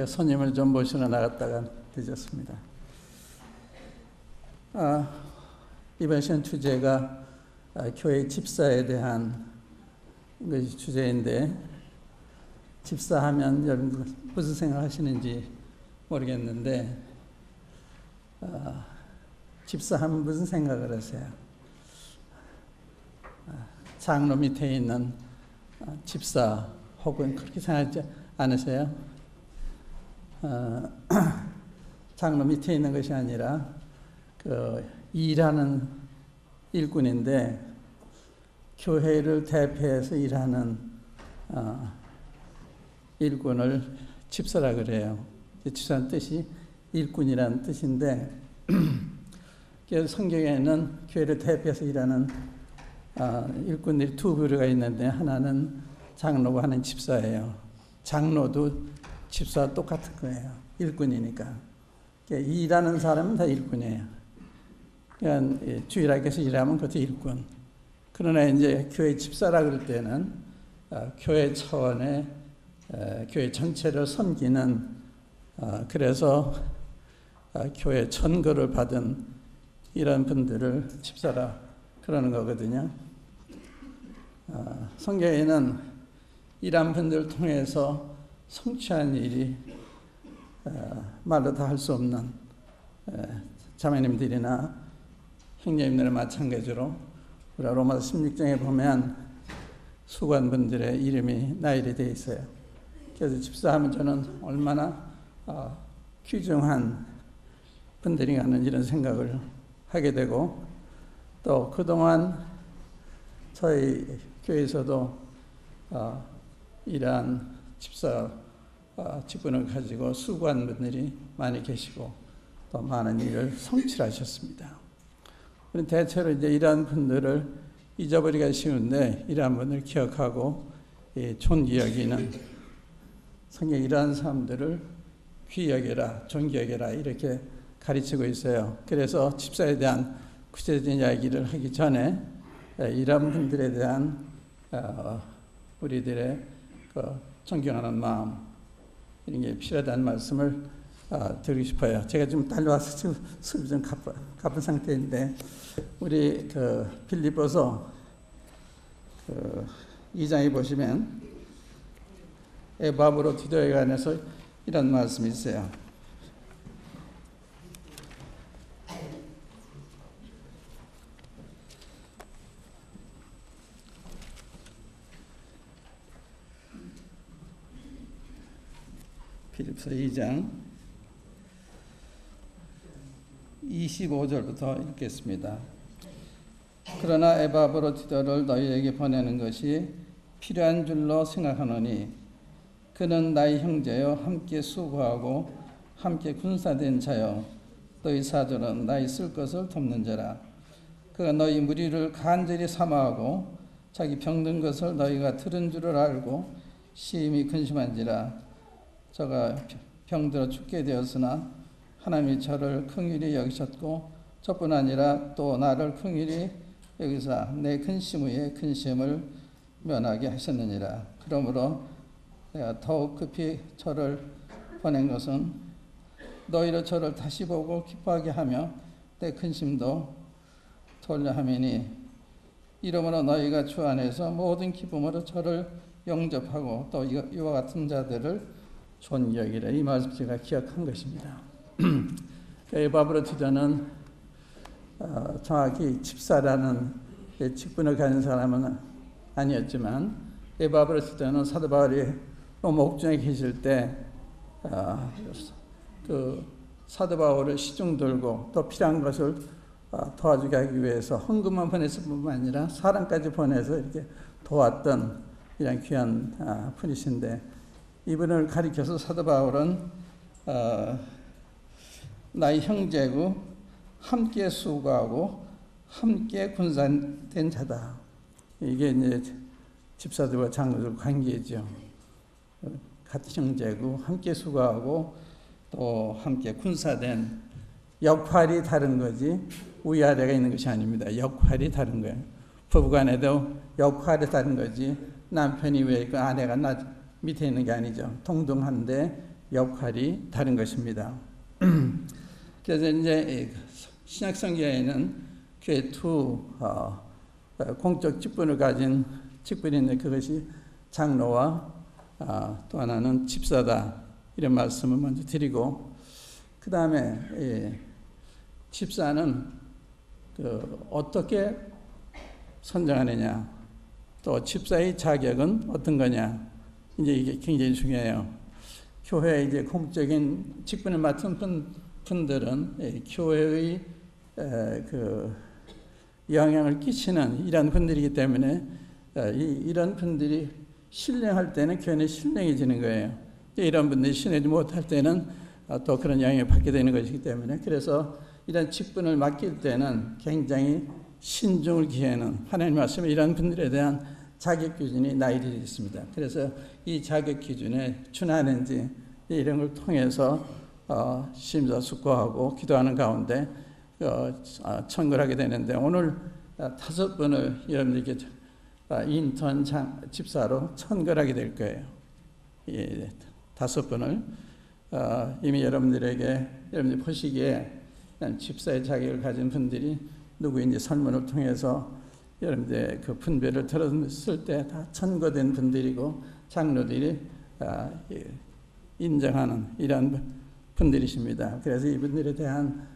손님을 좀 모시러 나갔다가 늦었습니다. 이번 시간 주제가 교회 집사에 대한 것이 주제인데, 집사하면 여러분들 무슨 생각하시는지 모르겠는데, 집사하면 무슨 생각을 하세요? 장로 밑에 있는 집사 혹은 그렇게 생각하지 않으세요? 장로 밑에 있는 것이 아니라 일하는 일꾼인데, 교회를 대표해서 일하는 일꾼을 집사라 그래요. 집사는 뜻이 일꾼이라는 뜻인데, 성경에는 교회를 대표해서 일하는 일꾼들이 두 부류가 있는데, 하나는 장로고 하나는 집사예요. 장로도 집사와 똑같은 거예요. 일꾼이니까. 일하는 사람은 다 일꾼이에요. 그러니까 주일학교에서 일하면 그것도 일꾼. 그러나 이제 교회 집사라 그럴 때는 교회 차원의 교회 전체를 섬기는, 그래서 교회 천거를 받은 이런 분들을 집사라 그러는 거거든요. 성경에는 이런 분들을 통해서 성취한 일이 말로 다 할 수 없는 자매님들이나 형제님들은 마찬가지로 우리가 로마서 16장에 보면 수고한분들의 이름이 나열이 되어 있어요. 그래서 집사하면 저는 얼마나 귀중한 분들인가 하는 이런 생각을 하게 되고, 또 그동안 저희 교회에서도 이러한 집사 직분을 가지고 수고한 분들이 많이 계시고 또 많은 일을 성취하셨습니다. 우리는 대체로 이제 이러한 분들을 잊어버리기가 쉬운데, 이러한 분들을 기억하고 존귀 여기는, 성경에 이러한 사람들을 귀히 여겨라, 존귀 여겨라 이렇게 가르치고 있어요. 그래서 집사에 대한 구체적인 이야기를 하기 전에 이러한 분들에 대한 우리들의 존경하는 마음, 이런 게 필요하다는 말씀을 드리고 싶어요. 제가 좀 달려와서 지금 수업이 좀 가쁜 상태인데, 우리 빌립보서 2장에 보시면 에바브로 디도에 관해서 이런 말씀이 있어요. 빌립보서 2장 25절부터 읽겠습니다. 그러나 에바브로디도를 너희에게 보내는 것이 필요한 줄로 생각하노니, 그는 나의 형제여 함께 수고하고 함께 군사된 자여, 너희 사도는 나의 쓸 것을 돕는 자라. 그가 너희 무리를 간절히 사모하고 자기 병든 것을 너희가 들은 줄을 알고 심히 근심한지라. 저가 병들어 죽게 되었으나 하나님이 저를 긍휼히 여기셨고, 저뿐 아니라 또 나를 긍휼히 여기사 내 근심 후에 근심을 면하게 하셨느니라. 그러므로 내가 더욱 급히 저를 보낸 것은 너희로 저를 다시 보고 기뻐하게 하며 내 근심도 돌려 함이니, 이러므로 너희가 주 안에서 모든 기쁨으로 저를 영접하고 또 이와 같은 자들을 존귀 여기라. 이 말씀 제가 기억한 것입니다. 에바브로디도는 정확히 집사라는 직분을 가진 사람은 아니었지만, 에바브로디도는 사도 바울이 로마 옥중에 계실 때 사도 바울을 시중 들고 또 필요한 것을 도와주게 하기 위해서 헌금만 보냈을 뿐만 아니라 사람까지 보내서 이렇게 도왔던 이런 귀한 분이신데, 이분을 가리켜서 사도 바울은 나의 형제고 함께 수고하고 함께 군사된 자다. 이게 이제 집사들과 장로들 관계죠. 같은 형제고 함께 수고하고 또 함께 군사된, 역할이 다른 거지 위아래가 있는 것이 아닙니다. 역할이 다른 거예요. 부부간에도 역할이 다른 거지 남편이 왜 있고 아내가 밑에 있는 게 아니죠. 동등한데 역할이 다른 것입니다. 그래서 이제 신약 성경에는 교회 두 공적 직분을 가진 직분이 있는데 그것이 장로와 또 하나는 집사다 이런 말씀을 먼저 드리고 그 다음에 집사는 어떻게 선정하느냐 또 집사의 자격은 어떤 거냐 이제 이게 굉장히 중요해요. 교회의 이제 공적인 직분을 맡은 분들은 교회의 영향을 끼치는 이런 분들이기 때문에 이런 분들이 신령할 때는 교회는 신령해지는 거예요. 이런 분들이 신령하지 못할 때는 또 그런 영향을 받게 되는 것이기 때문에 그래서 이런 직분을 맡길 때는 굉장히 신중을 기하는 하나님 말씀에 이런 분들에 대한 자격 기준이 나열되어 있습니다. 그래서 이 자격 기준에 준하는지 이런 걸 통해서 심사숙고하고 기도하는 가운데 청구를 하게 되는데 오늘 5분을 여러분들께 인턴 집사로 청구하게 될 거예요. 5분을 이미 여러분들이 보시기에 집사의 자격을 가진 분들이 누구인지 설문을 통해서 여러분들 그 분별을 들었을 때 다 천거된 분들이고 장로들이 인정하는 이런 분들이십니다. 그래서 이분들에 대한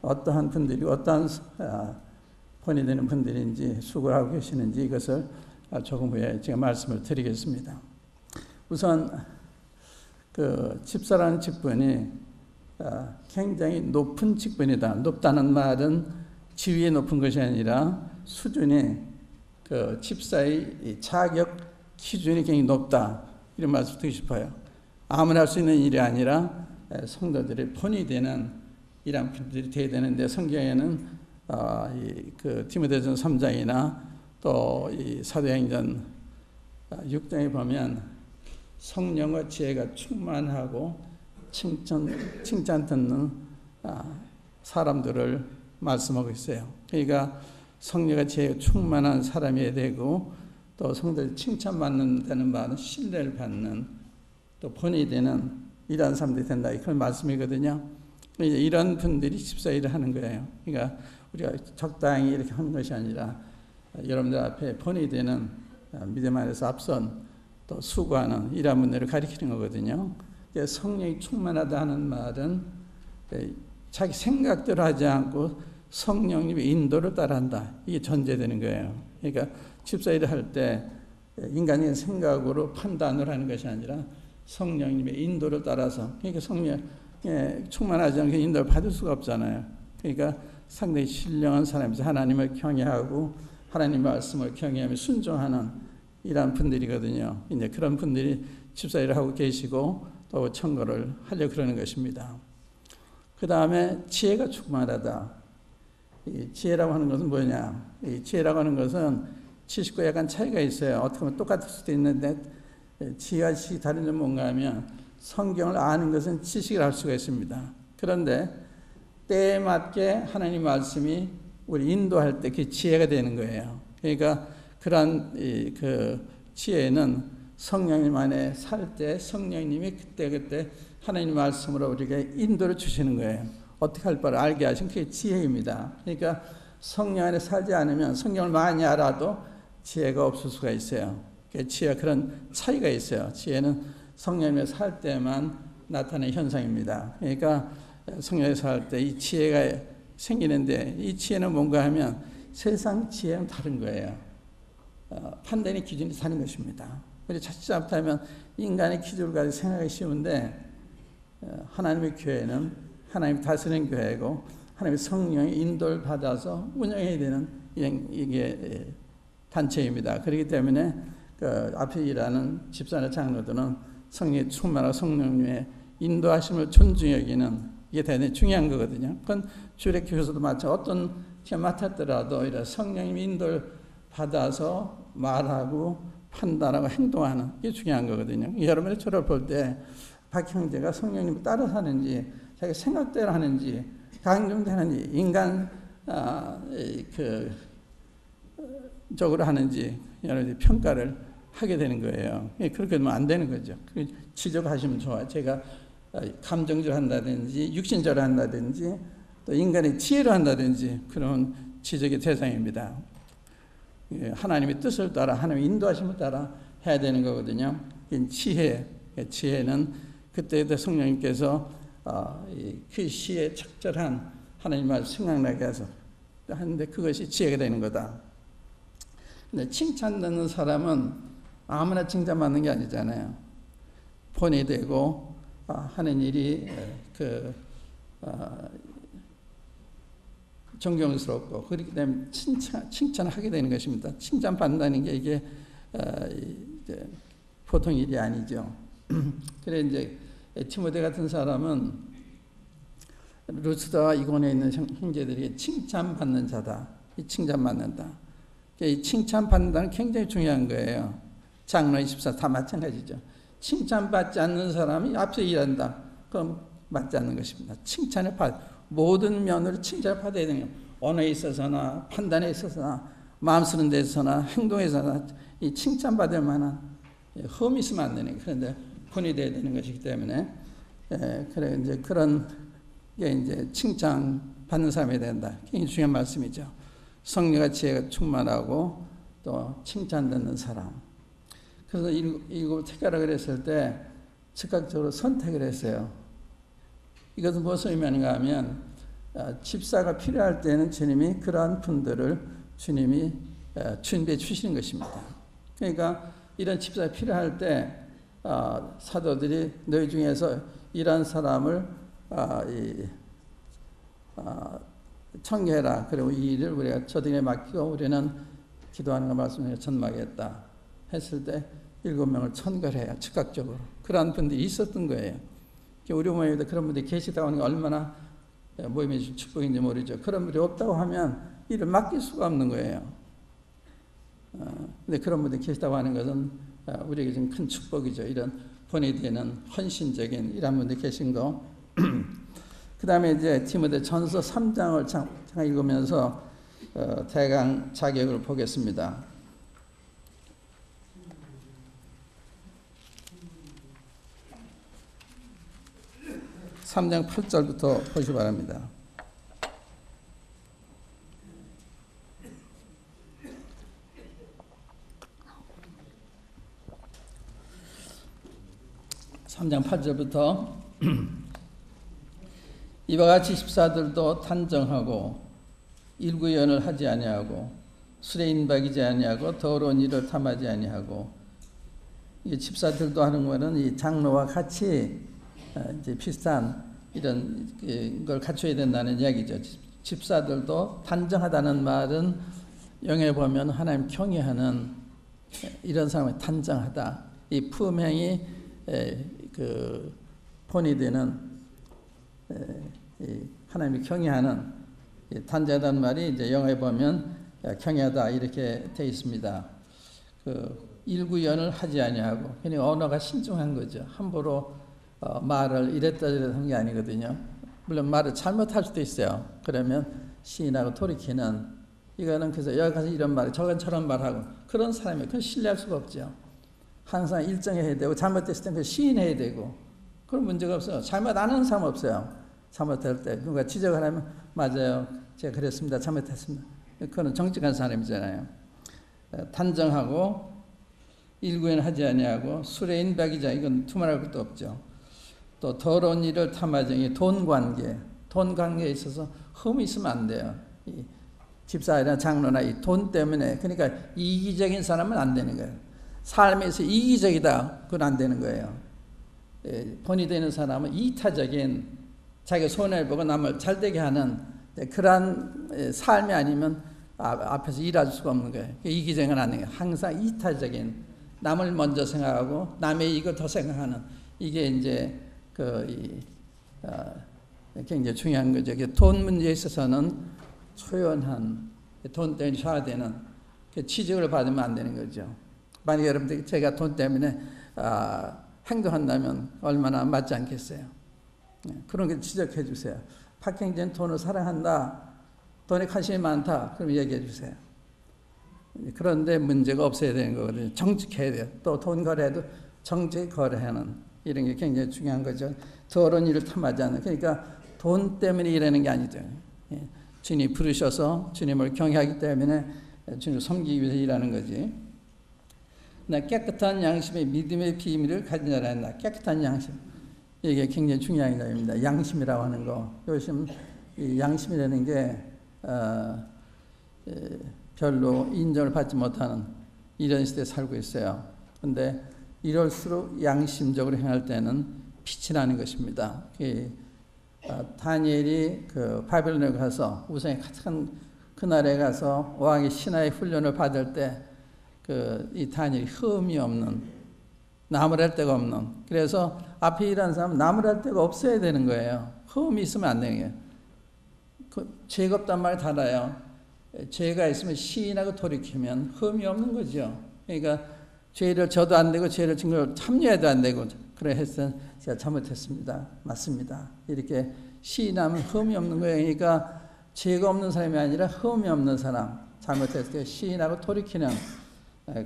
어떠한 분들이 어떠한 본이 되는 분들인지 수고를 하고 계시는지 이것을 조금 후에 제가 말씀을 드리겠습니다. 우선 그 집사라는 직분이 굉장히 높은 직분이다. 높다는 말은 지위에 높은 것이 아니라 수준이 그 집사의 자격 기준이 굉장히 높다. 이런 말씀 드리고 싶어요. 아무나 할 수 있는 일이 아니라 성도들의 본이 되는 이런 분들이 되어야 되는데 성경에는 그 디모데전서 3장이나 또 이 사도행전 6장에 보면 성령과 지혜가 충만하고 칭찬 듣는 사람들을 말씀하고 있어요. 그러니까 성령과 지혜가 충만한 사람이 되고 또 성도들이 칭찬받는다는 말은 신뢰를 받는 또 본이 되는 이러한 사람들이 된다. 그런 말씀이거든요. 이런 분들이 집사 일을 하는 거예요. 그러니까 우리가 적당히 이렇게 하는 것이 아니라 여러분들 앞에 본이 되는 믿음 안에서 앞선 또 수고하는 이러한 분들을 가리키는 거거든요. 성령이 충만하다 하는 말은 자기 생각대로 하지 않고 성령님의 인도를 따라한다. 이게 전제되는 거예요. 그러니까 집사 일을 할 때 인간의 생각으로 판단을 하는 것이 아니라 성령님의 인도를 따라서 그러니까 성령에 충만하지 않게 인도를 받을 수가 없잖아요. 그러니까 상당히 신령한 사람이죠. 하나님을 경외하고 하나님 말씀을 경외하며 순종하는 이러한 분들이거든요. 이제 그런 분들이 집사 일을 하고 계시고 또 청구를 하려고 그러는 것입니다. 그 다음에 지혜가 충만하다. 이 지혜라고 하는 것은 뭐냐? 이 지혜라고 하는 것은 지식과 약간 차이가 있어요. 어떻게 보면 똑같을 수도 있는데 지혜와 지식이 다른 점은 뭔가 하면 성경을 아는 것은 지식을 알 수가 있습니다. 그런데 때에 맞게 하나님 말씀이 우리 인도할 때 그 지혜가 되는 거예요. 그러니까 그러한 그 지혜는 성령님 안에 살 때 성령님이 그때그때 하나님 말씀으로 우리에게 인도를 주시는 거예요. 어떻게 할 바를 알게 하신 그게 지혜입니다. 그러니까 성령 안에 살지 않으면 성경을 많이 알아도 지혜가 없을 수가 있어요. 지혜가 그런 차이가 있어요. 지혜는 성령에 살 때만 나타나는 현상입니다. 그러니까 성령에 살 때 이 지혜가 생기는데 이 지혜는 뭔가 하면 세상 지혜는 다른 거예요. 판단의 기준이 다른 것입니다. 우리 자칫 잘못하면 인간의 기준을 가지고 생각하기 쉬운데 하나님의 교회는 하나님 다스리는 교회고 하나님의 성령의 인도를 받아서 운영해야 되는 이게 단체입니다. 그렇기 때문에 그 앞에 일하는 집사나 장로들은 성령의 충만하고 성령님의 인도하심을 존중히 여기는 이게 대단히 중요한 거거든요. 그건 주일의 교회에서도 마찬가지로 어떤 게 맡았더라도 이런 성령님의 인도를 받아서 말하고 판단하고 행동하는 게 중요한 거거든요. 여러분의 저를 볼 때 박 형제가 성령님을 따라 사는지 자기 생각대로 하는지 강정되는지 인간 적으로 하는지 여러분들이 평가를 하게 되는 거예요. 그렇게 하면 안 되는 거죠. 지적하시면 좋아요. 제가 감정적으로 한다든지 육신적으로 한다든지 또 인간의 지혜로 한다든지 그런 지적의 대상입니다. 하나님의 뜻을 따라 하나님의 인도하심을 따라 해야 되는 거거든요. 지혜는 그때도 성령님께서 그 시에 적절한 하나님 말 생각나게 해서 하는데 그것이 지혜가 되는 거다. 근데 칭찬 듣는 사람은 아무나 칭찬받는 게 아니잖아요. 본이 되고 하는 일이 존경스럽고 그렇기 때문에 칭찬을 하게 되는 것입니다. 칭찬받는다는 게 이게 이제 보통 일이 아니죠. 그래 이제 티모데 같은 사람은 루스드와 이곤에 있는 형제들에게 칭찬받는 자다. 이 칭찬받는다. 이 칭찬받는다는 굉장히 중요한 거예요. 장로 24 다 마찬가지죠. 칭찬받지 않는 사람이 앞서 일한다. 그럼 맞지 않는 것입니다. 칭찬을 모든 면으로 칭찬을 받아야 되는 거예요. 언어에 있어서나 판단에 있어서나 마음 쓰는 데 있어서나 행동에 있어서나 이 칭찬받을 만한 흠이 있으면 안 되는 거예요. 그런데 본이 되어야 되는 것이기 때문에 그래 이제 그런 게 이제 칭찬받는 사람이 된다. 굉장히 중요한 말씀이죠. 성령과 지혜가 충만하고 또 칭찬 듣는 사람. 그래서 이걸 택하라 그랬을 때 즉각적으로 선택을 했어요. 이것은 무엇을 의미하는가 하면 집사가 필요할 때는 주님이 그러한 분들을 주님이 준비해 주시는 것입니다. 그러니까 이런 집사가 필요할 때 사도들이 너희 중에서 이런 사람을 청계해라. 그리고 이 일을 우리가 저들에게 맡기고 우리는 기도하는 것 말씀을 전망했다 했을 때 7명을 천거해야 즉각적으로 그러한 분들이 있었던 거예요. 우리 모임에도 그런 분들이 계시다고 하는 게 얼마나 모임의 축복인지 모르죠. 그런 분들이 없다고 하면 일을 맡길 수가 없는 거예요. 근데 그런 분들이 계시다고 하는 것은 우리에게 좀 큰 축복이죠. 이런 본이 되는 헌신적인 이런 분들이 계신 거. 그 다음에 이제 디모데 전서 3장을 잠깐 읽으면서 대강 자격을 보겠습니다. 3장 8절부터 보시기 바랍니다. (3장 8절부터) 이와 같이 집사들도 단정하고 일구연을 하지 아니하고 술에 인박이지 아니하고 더러운 일을 탐하지 아니하고, 이 집사들도 하는 거는 이 장로와 같이 이제 비슷한 이런 걸 갖춰야 된다는 이야기죠. 집사들도 단정하다는 말은 영에 보면 하나님 경외하는 이런 사람이 단정하다. 이 품행이 본이 되는 하나님이 경외하는 단정하다는 말이 이제 영어에 보면 경외하다 이렇게 되어 있습니다. 일구연을 하지 아니하고, 그러니까 언어가 신중한 거죠. 함부로 말을 이랬다 저랬다 하는 게 아니거든요. 물론 말을 잘못할 수도 있어요. 그러면 시인하고 돌이키는, 이거는 그래서 여기 가서 이런 말, 저건 저런 말하고 그런 사람이 그건 신뢰할 수가 없죠. 항상 일정해야 되고 잘못됐을 때 그 시인해야 되고 그런 문제가 없어요. 잘못 안 하는 사람 없어요. 잘못할 때 누가 지적을 하면 맞아요. 제가 그랬습니다. 잘못했습니다. 그건 정직한 사람이잖아요. 단정하고 일구연 하지 아니하고 술에 인박이자, 이건 두말할 것도 없죠. 또 더러운 일을 탐하지, 돈 관계에 있어서 흠이 있으면 안 돼요. 이 집사나 장로나 이 돈 때문에, 그러니까 이기적인 사람은 안 되는 거예요. 삶에서 이기적이다, 그건 안 되는 거예요. 본이 되는 사람은 이타적인, 자기가 손해보고 남을 잘되게 하는 그러한 삶이 아니면 앞에서 일할 수가 없는 거예요. 이기적인 안 되는 거예요. 항상 이타적인, 남을 먼저 생각하고 남의 이익을 더 생각하는, 이게 이제 굉장히 중요한 거죠. 돈 문제에 있어서는 초연한, 돈 때문에 셔야 되는 취직을 받으면 안 되는 거죠. 만약에 여러분들 제가 돈 때문에 행동한다면 얼마나 맞지 않겠어요. 그런 게 지적해 주세요. 박형진 돈을 사랑한다, 돈에 관심이 많다, 그럼 얘기해 주세요. 그런데 문제가 없어야 되는 거거든요. 정직해야 돼요. 또 돈 거래도 정직 거래하는 이런 게 굉장히 중요한 거죠. 더러운 일을 탐하지 않는. 그러니까 돈 때문에 일하는 게 아니죠. 주님이 부르셔서 주님을 경외하기 때문에 주님을 섬기기 위해서 일하는 거지. 깨끗한 양심의 믿음의 비밀을 가진 자라 한다. 깨끗한 양심. 이게 굉장히 중요한 점입니다. 양심이라고 하는 거. 요즘 이 양심이라는 게 별로 인정을 받지 못하는 이런 시대에 살고 있어요. 그런데 이럴수록 양심적으로 행할 때는 빛이 나는 것입니다. 다니엘이 그 바벨론에 가서 우상이 가득한 그 나라에 가서 왕의 신하의 훈련을 받을 때 이 다니엘이 흠이 없는, 나무랄 데가 없는, 그래서 앞에 일하는 사람은 나무랄 데가 없어야 되는 거예요. 흠이 있으면 안 되는 거예요. 죄가 없단 말 달아요. 죄가 있으면 시인하고 돌이키면 흠이 없는 거죠. 그러니까 죄를 져도 안 되고 죄를 증거를 참여해도 안 되고 그래 해서 제가 잘못했습니다. 맞습니다. 이렇게 시인하면 흠이 없는 거예요. 그러니까 죄가 없는 사람이 아니라 흠이 없는 사람, 잘못했을 때 시인하고 돌이키는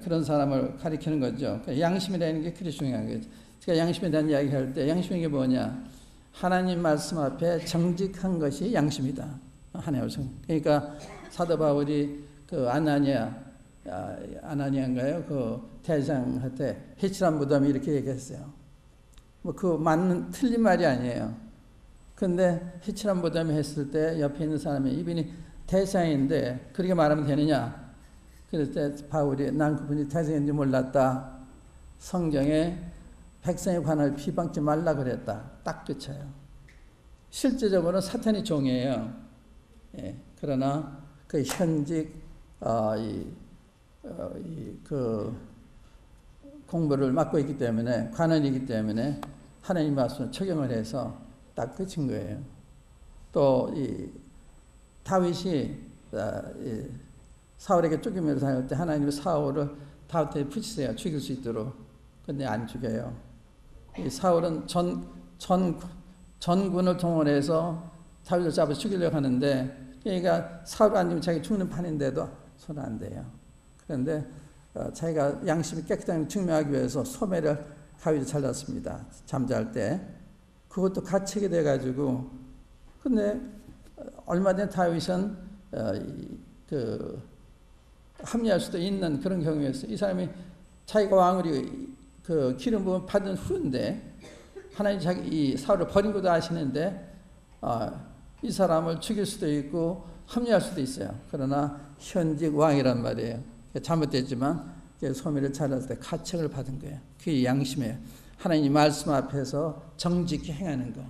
그런 사람을 가리키는 거죠. 그러니까 양심이라는 게 그리 중요한 거죠. 제가 양심에 대한 이야기할 때 양심이 게 뭐냐? 하나님 말씀 앞에 정직한 것이 양심이다. 하나님을 그러니까 사도 바울이 그 아나니아인가요? 그 대장한테 해칠한 무덤이 이렇게 얘기했어요. 뭐 그 맞는 틀린 말이 아니에요. 근데 해칠한 무덤이 했을 때 옆에 있는 사람이 이분이 대장인데 그렇게 말하면 되느냐? 그럴 때 바울이 난 그분이 대장인지 몰랐다. 성경에 백성에 관할 비방지 말라 그랬다. 딱 끝이에요. 실제적으로는 사탄이 종이에요. 그러나 그 현직 그 공부를 맡고 있기 때문에 관원이기 때문에 하나님 말씀을 적용을 해서 딱 끝인 거예요. 또 이 다윗이 사울에게 쫓기면서 다닐 때 하나님이 사울을 다윗에게 붙이세요. 죽일 수 있도록. 근데 안 죽여요. 이 사울은 전군을 동원해서 다윗을 잡아 죽이려고 하는데 그러니까 사울 안 죽으면 자기 죽는 판인데도 손 안 대요. 그런데 자기가 양심이 깨끗하게 증명하기 위해서 소매를 다윗이 잘랐습니다. 잠잘 때. 그것도 가책이 돼가지고 근데 얼마 전에 다윗은 합리할 수도 있는 그런 경우였어요. 이 사람이 자기가 왕으로 그 기름 부음 받은 후인데 하나님 이 사울을 버린 것도 아시는데 이 사람을 죽일 수도 있고 합리할 수도 있어요. 그러나 현직 왕이란 말이에요. 잘못됐지만 소매를 잘랐을 때 가책을 받은 거예요. 그게 양심이에요. 하나님 말씀 앞에서 정직히 행하는 거.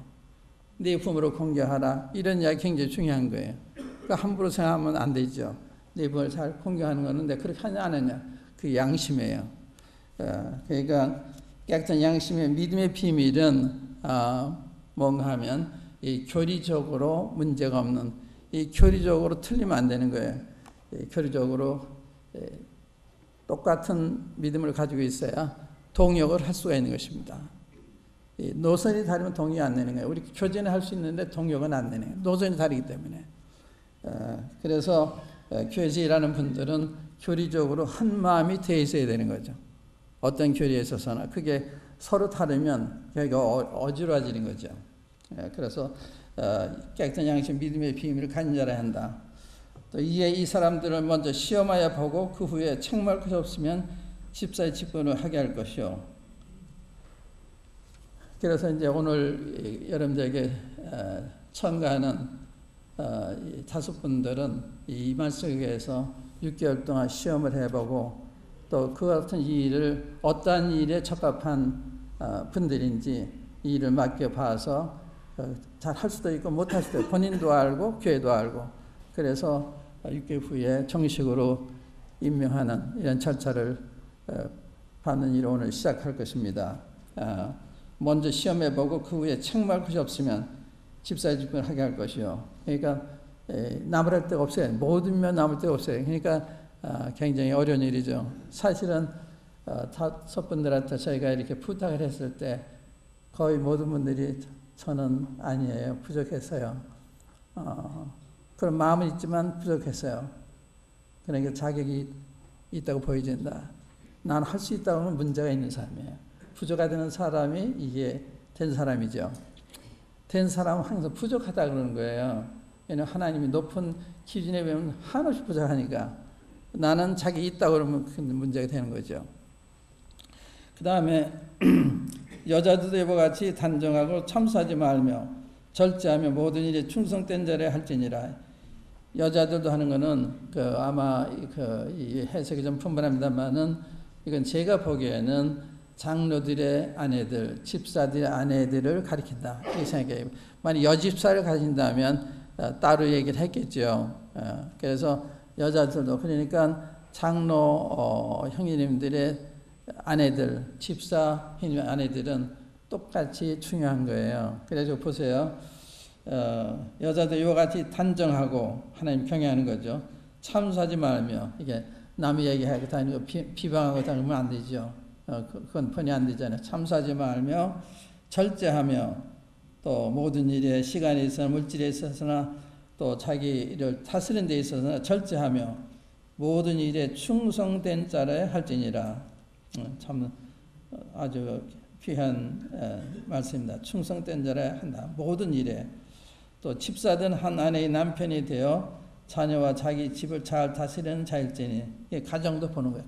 네 부모를 공경하라. 이런 이야기 굉장히 중요한 거예요. 그러니까 함부로 생각하면 안 되죠. 네 부모를 잘 공경하는 거는데 그렇게 하냐 안 하냐. 그게 양심이에요. 그러니까 깨끗한 양심의 믿음의 비밀은 뭔가 하면 이 교리적으로 문제가 없는 이 교리적으로 틀리면 안 되는 거예요. 교리적으로 똑같은 믿음을 가지고 있어야 동역을 할 수가 있는 것입니다. 노선이 다르면 동의 안 되는 거예요. 우리 교제는 할 수 있는데 동역은 안 되는 거예요. 노선이 다르기 때문에. 그래서 교회에서 일하는 분들은 교리적으로 한 마음이 돼 있어야 되는 거죠. 어떤 교리에 있어서나 그게 서로 다르면 교회가 어지러워지는 거죠. 그래서 깨끗한 양심 믿음의 비밀을 가진 자라 한다. 또 이에 이 사람들을 먼저 시험하여 보고 그 후에 책망할 것이 없으면 집사의 직분을 하게 할 것이요. 그래서 이제 오늘 여러분들에게 첨가하는 5분들은 이 말씀에서 6개월 동안 시험을 해보고 또 그와 같은 일을 어떠한 일에 적합한 분들인지 이 일을 맡겨봐서 잘 할 수도 있고 못할 수도 있고 본인도 알고 교회도 알고 그래서 6개월 후에 정식으로 임명하는 이런 절차를 받는 일을 오늘 시작할 것입니다. 먼저 시험해보고 그 후에 책망할 것이 없으면 집사의 직분을 하게 할 것이요. 그러니까 남을 데가 없어요. 모든 면 남을 데가 없어요. 그러니까 굉장히 어려운 일이죠. 사실은 5분들한테 저희가 이렇게 부탁을 했을 때 거의 모든 분들이 저는 아니에요. 부족했어요. 그런 마음은 있지만 부족했어요. 그러니까 자격이 있다고 보여진다. 난 할 수 있다고 하면 문제가 있는 사람이에요. 부족하다는 사람이 이게 된 사람이죠. 된 사람은 항상 부족하다 그러는 거예요. 왜냐하면 하나님이 높은 기준에 비하면 한없이 부족하니까. 나는 자기 있다고 그러면 문제가 되는 거죠. 그 다음에 여자들도 이와 같이 단정하고 참수하지 말며 절제하며 모든 일에 충성된 자를 할지니라. 여자들도 하는 거는 아마 이 해석이 좀 풍부합니다만은 이건 제가 보기에는 장로들의 아내들, 집사들의 아내들을 가리킨다 이렇게 생각해요. 만약 여집사를 가리킨다면 따로 얘기를 했겠죠. 그래서 여자들도 그러니까 장로 형님들의 아내들, 집사 형님 아내들은 똑같이 중요한 거예요. 그래서 보세요. 여자들 이와 같이 단정하고 하나님 경외하는 거죠. 참수하지 말며 이게 남의 얘기하고 다니고 비방하고 다니면 안 되죠. 그건 번이 안 되잖아요. 참수하지 말며 절제하며 또 모든 일에 시간에 있어서나 물질에 있어서나 또 자기를 다스리는 데 있어서나 절제하며 모든 일에 충성된 자라 할지니라. 참 아주 귀한 말씀입니다. 충성된 자라 한다. 모든 일에 또 집사든 한 아내의 남편이 되어 자녀와 자기 집을 잘 다스리는 자일지니 가정도 보는 거예요.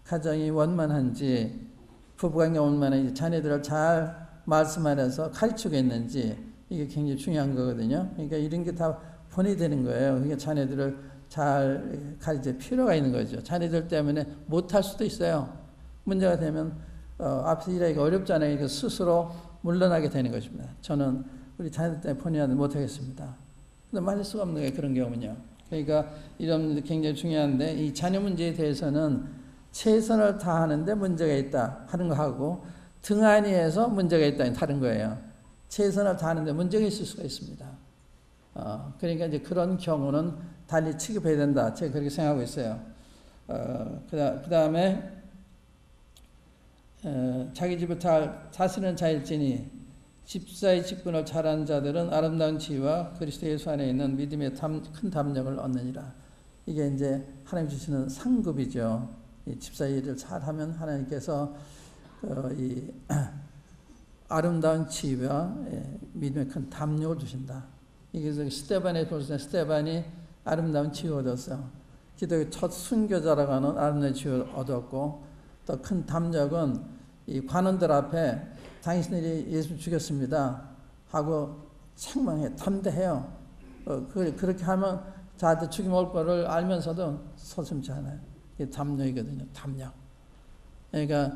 가정이 원만한지 부부관계 원만한지 자녀들을 잘 말씀 안에서 가르치고 있는지 이게 굉장히 중요한 거거든요. 그러니까 이런 게 다 본이 되는 거예요. 그러니까 자녀들을 잘 가르칠 필요가 있는 거죠. 자녀들 때문에 못할 수도 있어요. 문제가 되면 앞에서 일하기가 어렵잖아요. 그러니까 스스로 물러나게 되는 것입니다. 저는 우리 자녀들 때문에 본의하지 못하겠습니다. 근데 말할 수가 없는 거예요. 그런 경우는요. 그러니까 이런 문제 굉장히 중요한데 이 자녀 문제에 대해서는 최선을 다하는데 문제가 있다 하는 거하고 등한히해서 문제가 있다는 다른 거예요. 최선을 다하는데 문제가 있을 수가 있습니다. 그러니까 이제 그런 경우는 달리 취급해야 된다. 제가 그렇게 생각하고 있어요. 그 다음에 자기 집을 잘 다스리는 자일지니 집사의 직분을 잘하는 자들은 아름다운 지위와 그리스도 예수 안에 있는 믿음의 큰 담력을 얻느니라. 이게 이제 하나님 주시는 상급이죠. 이 집사 일을 잘하면 하나님께서 이 아름다운 지위와 믿음의 큰 담력을 주신다. 이게 스데반의 돌쇠 스데반이 아름다운 지위를 얻었어요. 기독의 첫 순교자라고 하는 아름다운 지위를 얻었고 또 큰 담력은 이 관원들 앞에 당신들이 예수 죽였습니다 하고 책망해 담대해요. 그렇게 하면 자한테 죽임 올 거를 알면서도 서슴지 않아요. 이게 담력이거든요. 담력. 그러니까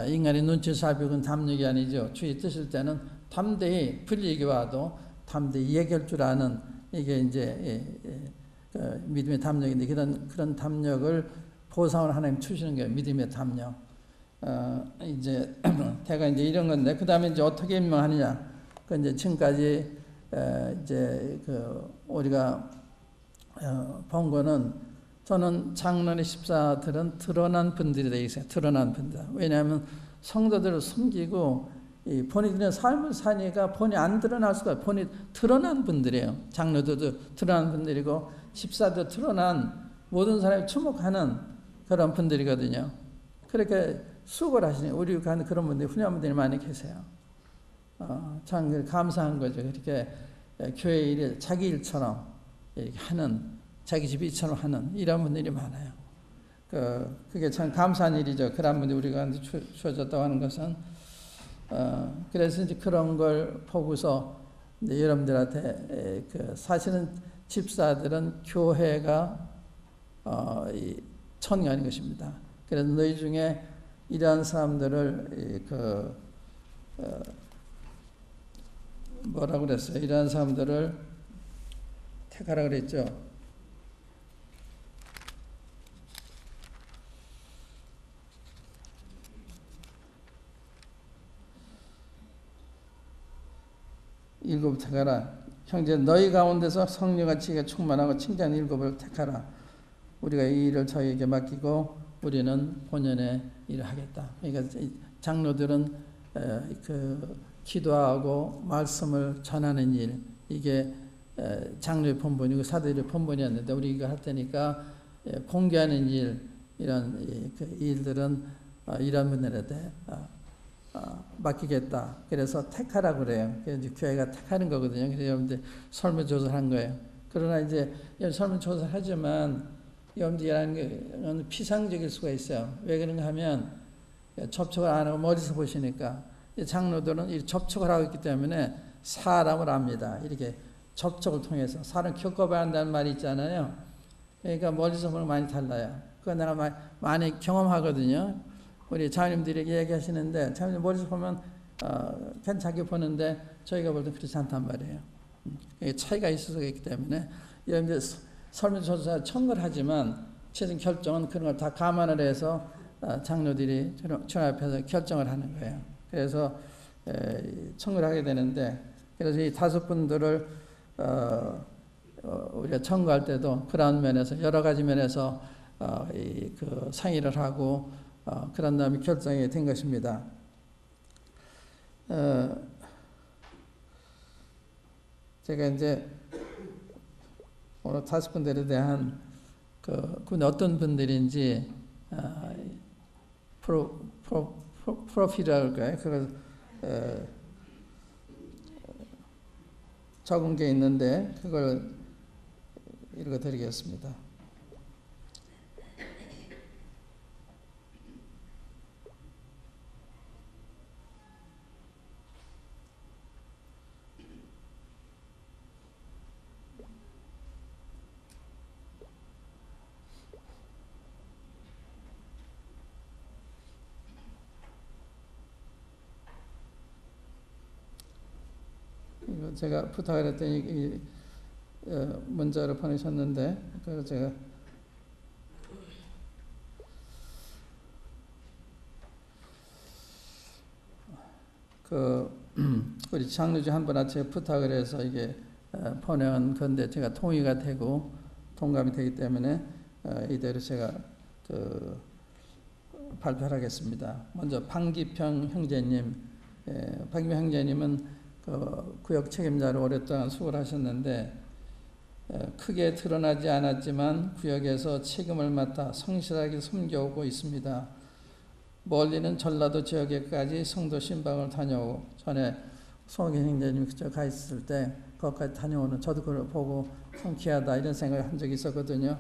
인간의 눈치 살피고는 담력이 아니죠. 주의 뜻일 때는 담대히 불리기 와도 담대히 얘기할 줄 아는 이게 이제 믿음의 담력인데 그런 담력을 보상을 하나님 주시는 거예요. 믿음의 담력. 이제 대가 이제 이런 건데 그 다음에 이제 어떻게 임명하느냐? 그 이제 지금까지 이제 우리가 본 거는 저는 장로의 집사들은 드러난 분들이 되어 있어요. 드러난 분들. 왜냐하면 성도들을 숨기고 이 본인들의 삶을 사니까 본이 안 드러날 수가 없어요. 본이 드러난 분들이에요. 장로들도 드러난 분들이고 집사도 드러난 모든 사람이 주목하는 그런 분들이거든요. 그렇게 수고를 하시니 우리 가는 그런 분들이 훌륭한 분들이 많이 계세요. 참 감사한 거죠. 그렇게 교회 일을 자기 일처럼 이렇게 하는 자기 집 일처럼 하는 이런 분들이 많아요. 그게 참 감사한 일이죠. 그런 분들이 우리가 주어졌다고 하는 것은 그래서 이제 그런 걸 보고서 이제 여러분들한테 사실은 집사들은 교회가 천국인 것입니다. 그래서 너희 중에 이러한 사람들을 뭐라고 그랬어요? 이러한 사람들을 택하라 그랬죠. 일곱 택하라. 형제 너희 가운데서 성령과 지혜가 충만하고 칭찬 일곱을 택하라. 우리가 이 일을 저희에게 맡기고 우리는 본연의 일을 하겠다. 그러니까 장로들은 기도하고 말씀을 전하는 일, 이게 장로의 본분이고 사도들의 본분이었는데 우리가 할 테니까 공개하는 일, 이런 그 일들은 이런 분들한테 맡기겠다. 그래서 택하라 그래요. 그래서 이제 교회가 택하는 거거든요. 그래서 여러분들 설문조사를 한 거예요. 그러나 이제 설문조사를 하지만 여러분들이라는 게 피상적일 수가 있어요. 왜 그런가 하면 접촉을 안 하고 멀리서 보시니까 장로들은 이 접촉을 하고 있기 때문에 사람을 압니다. 이렇게 접촉을 통해서 사람 겪어봐야 한다는 말이 있잖아요. 그러니까 멀리서 보면 많이 달라요. 그거 내가 많이 경험하거든요. 우리 자녀님들에게 얘기하시는데 자녀님 멀리서 보면 괜찮게 보는데 저희가 볼 때 그렇지 않단 말이에요. 차이가 있어서 그렇기 때문에 여러분들 설문조사 청구를 하지만 최종 결정은 그런 걸 다 감안을 해서 장로들이 저 앞에서 결정을 하는 거예요. 그래서 청구를 하게 되는데 그래서 이 5분들을 우리가 청구할 때도 그런 면에서 여러 가지 면에서 그 상의를 하고 그런 다음에 결정이 된 것입니다. 제가 이제 오늘 5분들에 대한 그분 어떤 분들인지 프로필이라고 할까요? 그걸 적은 게 있는데 그걸 읽어드리겠습니다. 제가 부탁을 했더니 문자로 보내셨는데 그래서 제가 우리 장로주 한 분한테 부탁을 해서 이게 보내온 건데 제가 동의가 되고 동감이 되기 때문에 이대로 제가 발표를 하겠습니다. 먼저 방기평 형제님, 방기평 형제님은 구역 책임자로 오랫동안 수고를 하셨는데 크게 드러나지 않았지만 구역에서 책임을 맡아 성실하게 섬겨오고 있습니다. 멀리는 전라도 지역에까지 성도 신방을 다녀오고 전에 송학인 형제님이 그쪽 가 있을 때 거기까지 다녀오는 저도 그걸 보고 성귀하다 이런 생각을 한 적이 있었거든요.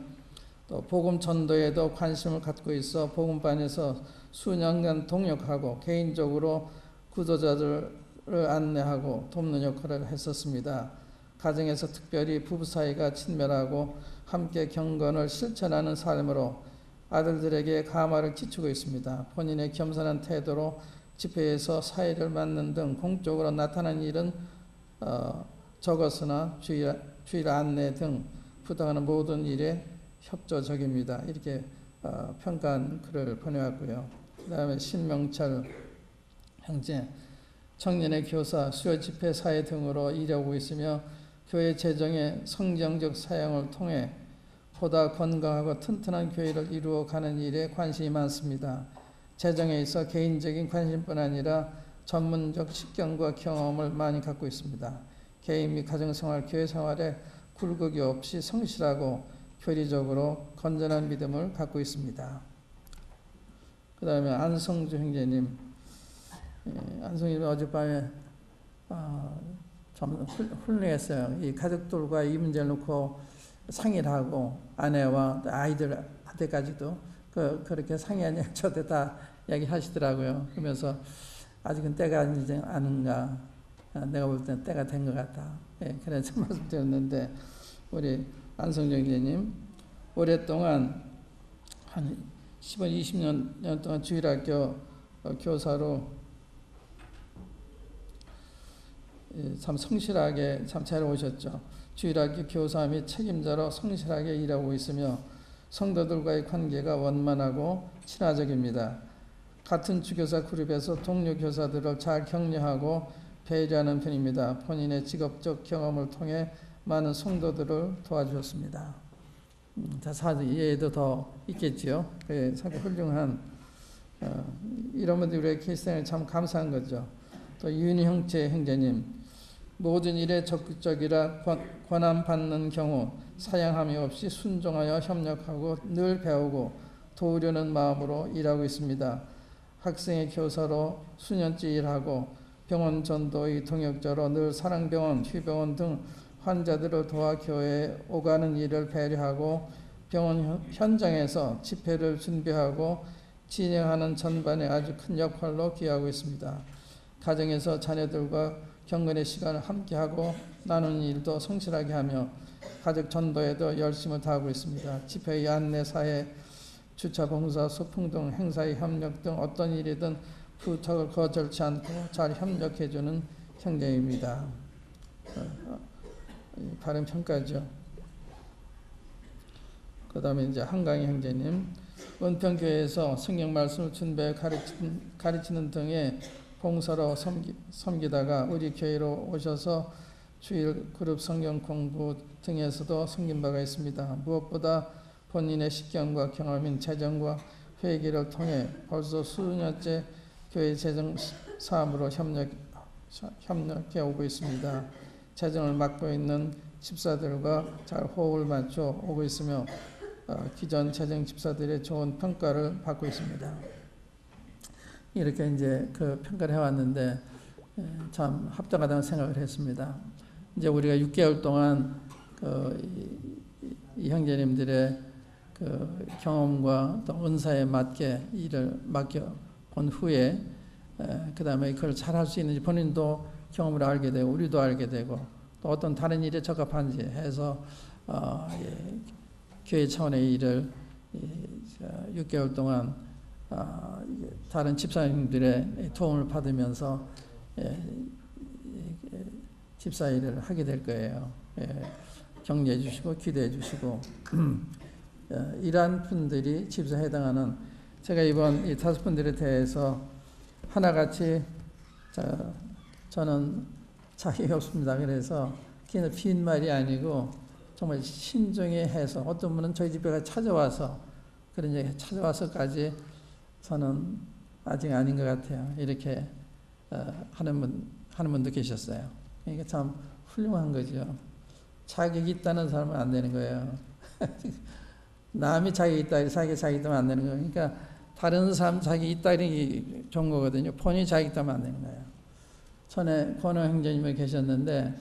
또 복음 전도에도 관심을 갖고 있어 복음반에서 수년간 동역하고 개인적으로 구도자들을 안내하고 돕는 역할을 했었습니다. 가정에서 특별히 부부 사이가 친밀하고 함께 경건을 실천하는 삶으로 아들들에게 가마를 끼치고 있습니다. 본인의 겸손한 태도로 집회에서 사회를 맡는 등 공적으로 나타난 일은 적었으나 주일 안내 등 부당하는 모든 일에 협조적입니다. 이렇게 평가한 글을 보내왔고요. 그 다음에 신명철 형제, 청년의 교사, 수요 집회 사회 등으로 일하고 있으며 교회 재정의 성경적 사용을 통해 보다 건강하고 튼튼한 교회를 이루어가는 일에 관심이 많습니다. 재정에 있어 개인적인 관심뿐 아니라 전문적 식견과 경험을 많이 갖고 있습니다. 개인 및 가정생활, 교회생활에 굴곡이 없이 성실하고 교리적으로 건전한 믿음을 갖고 있습니다. 그 다음에 안성주 형제님, 안성주님 어젯밤에 좀 훌륭했어요. 이 가족들과 이 문제를 놓고 상의를 하고 아내와 아이들한테까지도 그렇게 상의하냐 저한테 다 이야기하시더라고요. 그러면서 아직은 때가 아니지 않은가, 내가 볼 때는 때가 된 것 같다. 그런 말씀 드렸는데 우리 안성정 형제님 오랫동안 한 10년, 20년 동안 주일학교 교사로 참 성실하게 참 잘 오셨죠. 주일학교 교사 및 책임자로 성실하게 일하고 있으며 성도들과의 관계가 원만하고 친화적입니다. 같은 주교사 그룹에서 동료 교사들을 잘 격려하고 배려하는 편입니다. 본인의 직업적 경험을 통해 많은 성도들을 도와주셨습니다. 사실 이해도 더 있겠지요. 상당히 훌륭한 이런 분들이 우리의 크리스천에 참 감사한 거죠. 또 윤형채 형제님, 모든 일에 적극적이라 권한받는 경우 사양함이 없이 순종하여 협력하고 늘 배우고 도우려는 마음으로 일하고 있습니다. 학생의 교사로 수년째 일하고 병원 전도의 동역자로 늘 사랑병원, 휴병원 등 환자들을 도와 교회에 오가는 일을 배려하고 병원 현장에서 집회를 준비하고 진행하는 전반에 아주 큰 역할로 기여하고 있습니다. 가정에서 자녀들과 경건의 시간을 함께하고 나누는 일도 성실하게 하며 가족 전도에도 열심을 다하고 있습니다. 집회의 안내, 사회, 주차 봉사, 소풍 등 행사의 협력 등 어떤 일이든 부탁을 거절치 않고 잘 협력해주는 형제입니다. 발음 평가죠. 그 다음에 이제 한강희 형제님, 은평교회에서 성경 말씀을 준비해 가르치는 등의 봉사로 섬기다가 우리 교회로 오셔서 주일 그룹 성경 공부 등에서도 섬긴 바가 있습니다. 무엇보다 본인의 식견과 경험인 재정과 회계를 통해 벌써 수년째 교회 재정 사업으로 협력해 오고 있습니다. 재정을 맡고 있는 집사들과 잘 호흡을 맞춰 오고 있으며 기존 재정 집사들의 좋은 평가를 받고 있습니다. 이렇게 이제 그 평가를 해왔는데 참 합당하다는 생각을 했습니다. 이제 우리가 6개월 동안 이 형제님들의 그 경험과 또 은사에 맞게 일을 맡겨 본 후에 그 다음에 그걸 잘할 수 있는지 본인도 경험을 알게 되고 우리도 알게 되고 또 어떤 다른 일에 적합한지 해서 교회 차원의 일을 6개월 동안 다른 집사님들의 도움을 받으면서 집사 일을 하게 될 거예요. 격려해 주시고 기도해 주시고 이러한 분들이 집사에 해당하는 제가 이번 이 5분들에 대해서 하나같이 저는 자격이 없습니다. 그래서 그냥 빈말이 아니고 정말 신중히 해서 어떤 분은 저희 집에 찾아와서 그런 얘기 찾아와서까지 저는 아직 아닌 것 같아요. 이렇게 하는 분도 계셨어요. 그러니까 참 훌륭한 거죠. 자격이 있다는 사람은 안 되는 거예요. 남이 자격이 있다, 자격이 있다면 안 되는 거예요. 그러니까 다른 사람 자격이 있다 이런 게 좋은 거거든요. 본인이 자격이 있다면 안 되는 거예요. 전에 권호 형제님이 계셨는데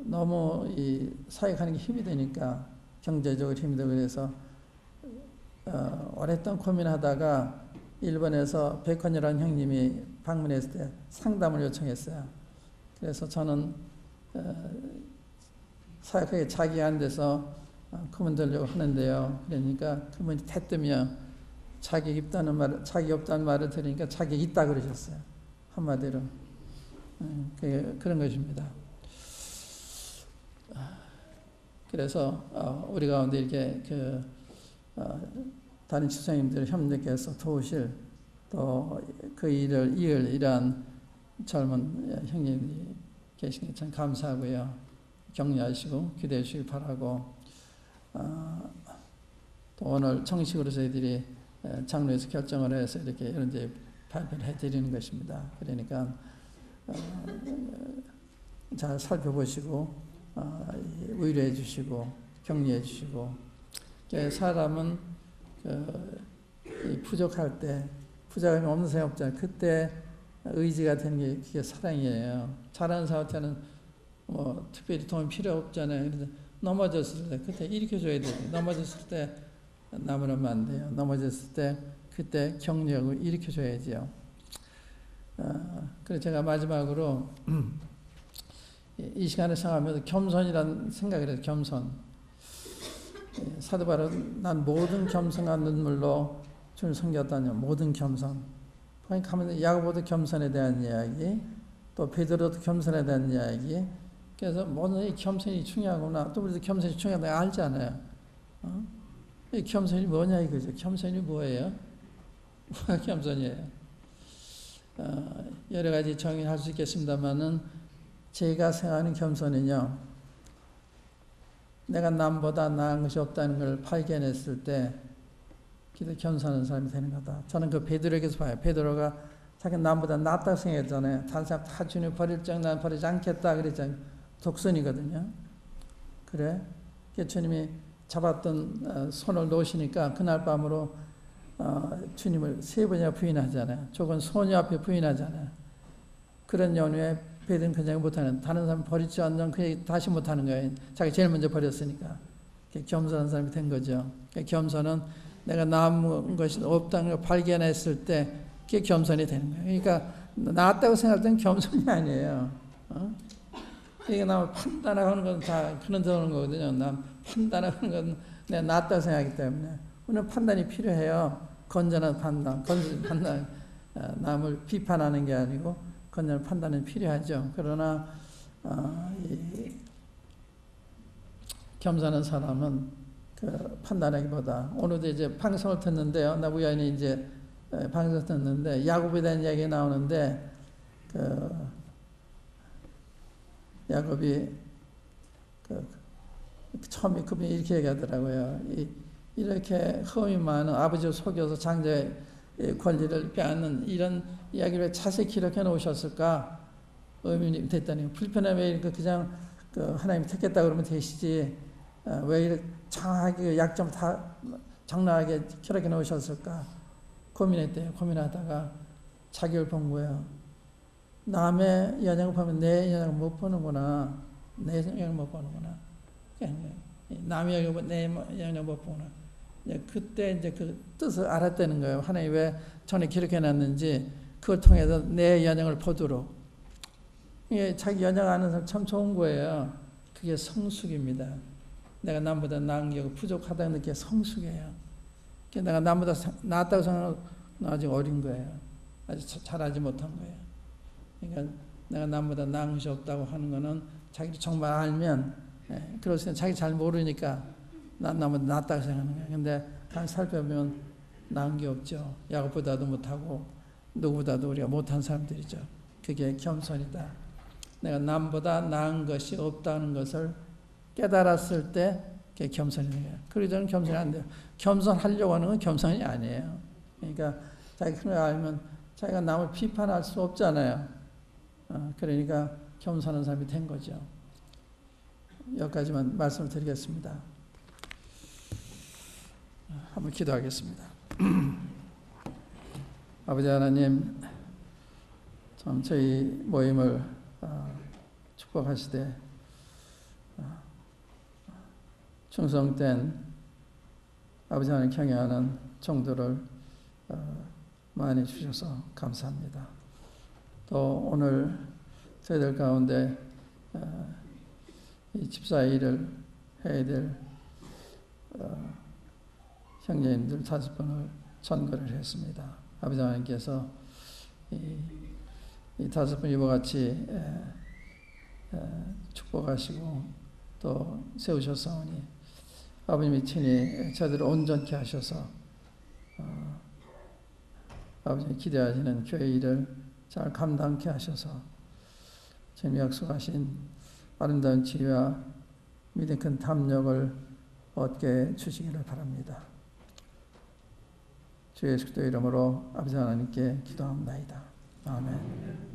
너무 이 사역하는 게 힘이 되니까 경제적으로 힘이 되고 그래서 오랫동안 고민하다가 일본에서 백헌이라는 형님이 방문했을 때 상담을 요청했어요. 그래서 저는 사역하게 자기 안 돼서 그만두려고 하는데요. 그러니까 그분이 태뜨며 자격이 있다는 말, 자격이 없다는 말을 들으니까 자격이 있다 그러셨어요. 한마디로. 그런 것입니다. 그래서 우리 가운데 이렇게 다른 집사님들 협력해서 도우실 또 그 일을 이을 이러한 젊은 형님이 계신 게 참 감사하고요. 격려하시고 기대해 주시기 바라고 또 오늘 정식으로 저희들이 장로에서 결정을 해서 이렇게 이런 데 발표를 해드리는 것입니다. 그러니까 잘 살펴보시고 위로해 주시고 격려해 주시고 사람은 부족할 때 부족함이 없는 사람이 없잖아요. 그때 의지가 되는 게 그게 사랑이에요. 잘하는 사람한테는 뭐 특별히 도움이 필요 없잖아요. 그래서 넘어졌을 때 그때 일으켜줘야 돼요. 넘어졌을 때 나무라면 안 돼요. 넘어졌을 때 그때 격려하고 일으켜줘야지요. 그래서 제가 마지막으로 이 시간을 생각하면서 겸손이라는 생각을 해요. 겸손. 사도 바울은 난 모든 겸손과 눈물로 주를 섬겼다뇨. 모든 겸손. 거기 가면 야고보도 겸손에 대한 이야기, 또 베드로도 겸손에 대한 이야기. 그래서 모든 이 겸손이 중요하구나. 또 우리도 겸손이 중요하다고 알잖아요. 이 겸손이 뭐냐 이거죠. 겸손이 뭐예요? 뭐가 겸손이에요? 여러 가지 정의할 수 있겠습니다만은 제가 생각하는 겸손은요, 내가 남보다 나은 것이 없다는 걸 발견했을 때 기도 겸손한 사람이 되는 거다. 저는 그 베드로에게서 봐요. 베드로가 자기 남보다 낫다고 생각했잖아요. 다른 사람 다 주님 버릴 적 난 버리지 않겠다 그랬잖아요. 독선이거든요. 그래? 주님이 잡았던 손을 놓으시니까 그날 밤으로 주님을 세 번이나 부인하잖아요. 조금 소녀 앞에 부인하잖아요. 그런 연후에 베드로는 그냥 못하는, 다른 사람 버리지 않는 그 다시 못하는 거예요. 자기 제일 먼저 버렸으니까. 겸손한 사람이 된 거죠. 겸손은 내가 남은 것이 없다는 걸 발견했을 때 그게 겸손이 되는 거예요. 그러니까 나았다고 생각할 때는 겸손이 아니에요. 이게 나 판단하는 건 다 그런 저런 거거든요. 남 판단하는 건 내가 나았다고 생각하기 때문에 오늘 판단이 필요해요. 건전한 판단, 남을 비판하는 게 아니고 건전한 판단은 필요하죠. 그러나 이 겸손한 사람은 그 판단하기보다, 오늘도 이제 방송을 듣는데요. 나 우연히 이제 방송을 듣는데 야곱에 대한 이야기가 나오는데 야곱이 처음에 그분이 이렇게 얘기하더라고요. 이렇게 흠이 많은 아버지를 속여서 장자의 권리를 빼앗는 이런 이야기를 자세히 기록해 놓으셨을까 의문이 됐다니. 불편하면 그냥 하나님 택했다 그러면 되시지 왜 이렇게 장하게 약점 다 적나하게 기록해 놓으셨을까 고민했대요. 고민하다가 자기를 본 거예요. 남의 연약을 보면 내 연약을 못 보는구나. 내 연약을 못 보는구나. 남의 연약을 보면 내 연약을 못 보구나. 그때 이제 그 뜻을 알았다는 거예요. 하나님 왜 전에 기록해 놨는지 그걸 통해서 내 연약을 보도록. 이게 자기 연약 아는 사람 참 좋은 거예요. 그게 성숙입니다. 내가 남보다 나은 게 부족하다는 느낌이 성숙이에요. 내가 남보다 낫다고 생각하면 아직 어린 거예요. 아직 잘하지 못한 거예요. 그러니까 내가 남보다 나은 것이 없다고 하는 거는 자기를 정말 알면, 그렇으면 자기 잘 모르니까 난 남보다 낫다고 생각하는 거예요. 근데 잘 살펴보면 나은 게 없죠. 야곱보다도 못하고 누구보다도 우리가 못한 사람들이죠. 그게 겸손이다. 내가 남보다 나은 것이 없다는 것을 깨달았을 때 그게 겸손이 돼요. 그러기 전에 겸손이 안 돼요. 겸손하려고 하는 건 겸손이 아니에요. 그러니까 자기 그걸 알면 자기가 남을 비판할 수 없잖아요. 그러니까 겸손한 사람이 된 거죠. 여기까지만 말씀을 드리겠습니다. 한번 기도하겠습니다. 아버지 하나님, 참 저희 모임을 축복하시되 충성된 아버지 하나님 경외하는 종들을 많이 주셔서 감사합니다. 또 오늘 저희들 가운데 이 집사 일을 해야 될 형제님들 5분을 선거를 했습니다. 아버지 하나님께서 이 5분 이와 같이 축복하시고 또 세우셨사오니 아버님이 친히 저들을 온전케 하셔서 아버님이 기대하시는 교회 일을 잘 감당케 하셔서 지금 약속하신 아름다운 지혜와 믿음 큰 탐욕을 얻게 주시기를 바랍니다. 주 예수 그리스도 이름으로 아버지 하나님께 기도합니다. 아멘.